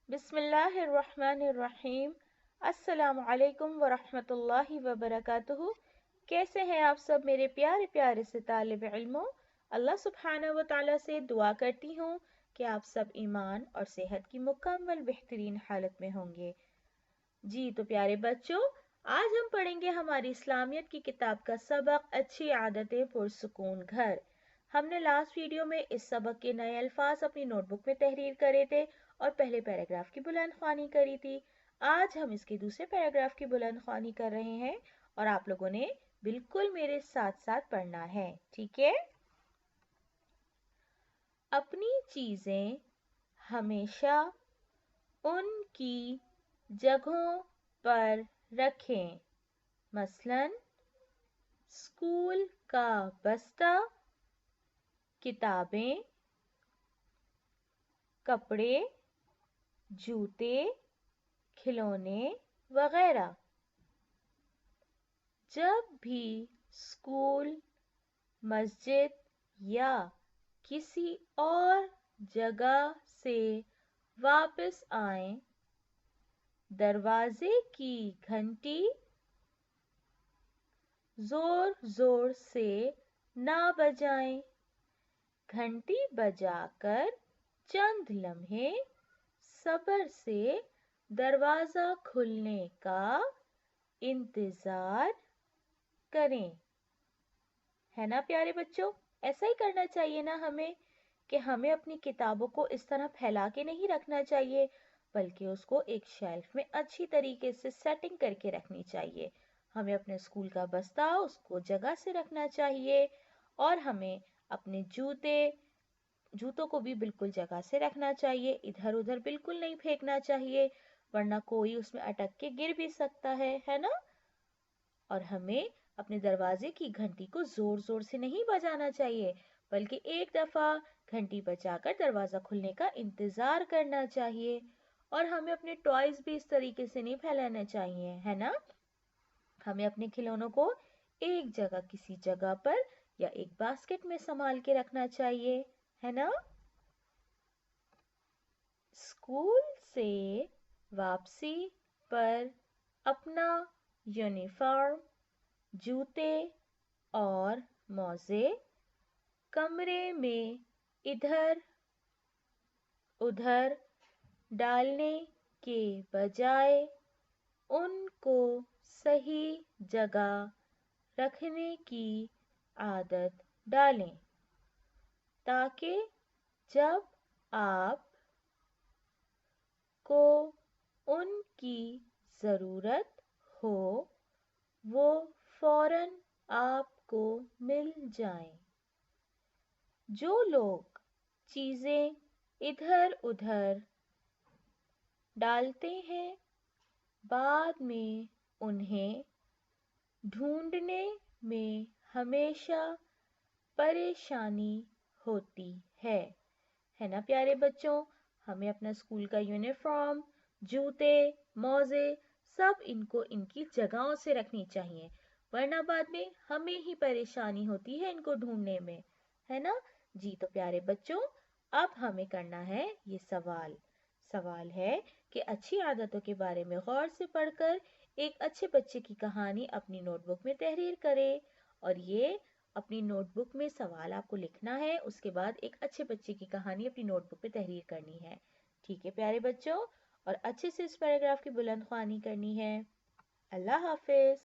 بسم اللہ الرحمن الرحیم۔ السلام علیکم ورحمۃ اللہ وبرکاتہ۔ کیسے ہیں آپ سب میرے پیارے پیارے سے طالب علموں؟ اللہ سبحانہ و تعالیٰ سے دعا کرتی ہوں کہ آپ سب ایمان اور صحت کی مکمل بہترین حالت میں ہوں گے۔ جی تو پیارے بچوں، آج ہم پڑھیں گے ہماری اسلامیت کی کتاب کا سبق اچھی عادتیں پرسکون گھر۔ ہم نے لاسٹ ویڈیو میں اس سبق کے نئے الفاظ اپنی نوٹ بک میں تحریر کرے تھے اور پہلے پیراگراف کی بلند خوانی کری تھی۔ آج ہم اس کے دوسرے پیراگراف کی بلند خوانی کر رہے ہیں اور آپ لوگوں نے بالکل میرے ساتھ ساتھ پڑھنا ہے، ٹھیک ہے؟ اپنی چیزیں ہمیشہ ان کی جگہوں پر رکھیں، مثلاً اسکول کا بستہ، کتابیں، کپڑے، جوتے، کھلونے وغیرہ۔ جب بھی اسکول، مسجد یا کسی اور جگہ سے واپس آئیں، دروازے کی گھنٹی زور زور سے نہ بجائیں۔ گھنٹی بجا کر چند لمحے صبر سے دروازہ کھلنے کا انتظار کریں۔ ہے نا پیارے بچوں؟ ایسا ہی کرنا چاہیے نا ہمیں، کہ ہمیں اپنی کتابوں کو اس طرح پھیلا کے نہیں رکھنا چاہیے، بلکہ اس کو ایک شیلف میں اچھی طریقے سے سیٹنگ کر کے رکھنی چاہیے۔ ہمیں اپنے اسکول کا بستہ اس کو جگہ سے رکھنا چاہیے، اور ہمیں اپنے جوتوں کو بھی بالکل جگہ سے رکھنا چاہیے، ادھر ادھر بالکل نہیں پھینکنا چاہیے، ورنہ کوئی اس میں اٹک کے گر بھی سکتا ہے نا؟ اور ہمیں اپنے دروازے کی گھنٹی کو زور زور سے نہیں بجانا چاہیے، بلکہ ایک دفعہ گھنٹی بجا کر دروازہ کھلنے کا انتظار کرنا چاہیے۔ اور ہمیں اپنے ٹوائز بھی اس طریقے سے نہیں پھیلانا چاہیے، ہے نا؟ ہمیں اپنے کھلونوں کو ایک جگہ کسی جگہ پر یا ایک باسکٹ میں سنبھال کے رکھنا چاہیے، ہے نا؟ اسکول سے واپسی پر اپنا یونیفارم، جوتے اور موزے کمرے میں ادھر ادھر ڈالنے کے بجائے ان کو صحیح جگہ رکھنے کی عادت ڈالیں، تاکہ جب آپ کو ان کی ضرورت ہو وہ فوراً آپ کو مل جائیں۔ جو لوگ چیزیں ادھر ادھر ڈالتے ہیں، بعد میں انہیں ڈھونڈنے میں ہمیشہ پریشانی ہوتی ہے نا پیارے بچوں؟ ہمیں اپنا اسکول کا یونیفارم، جوتے، موزے سب ان کو ان کی جگہوں سے رکھنی چاہیے، ورنہ بعد میں ہمیں ہی پریشانی ہوتی ہے ان کو ڈھونڈنے میں، ہے نا؟ جی تو پیارے بچوں، اب ہمیں کرنا ہے یہ سوال ہے کہ اچھی عادتوں کے بارے میں غور سے پڑھ کر ایک اچھے بچے کی کہانی اپنی نوٹ بک میں تحریر کرے، اور یہ اپنی نوٹ بک میں سوال آپ کو لکھنا ہے، اس کے بعد ایک اچھے بچے کی کہانی اپنی نوٹ بک میں تحریر کرنی ہے، ٹھیک ہے پیارے بچوں؟ اور اچھے سے اس پیراگراف کی بلند خوانی کرنی ہے۔ اللہ حافظ۔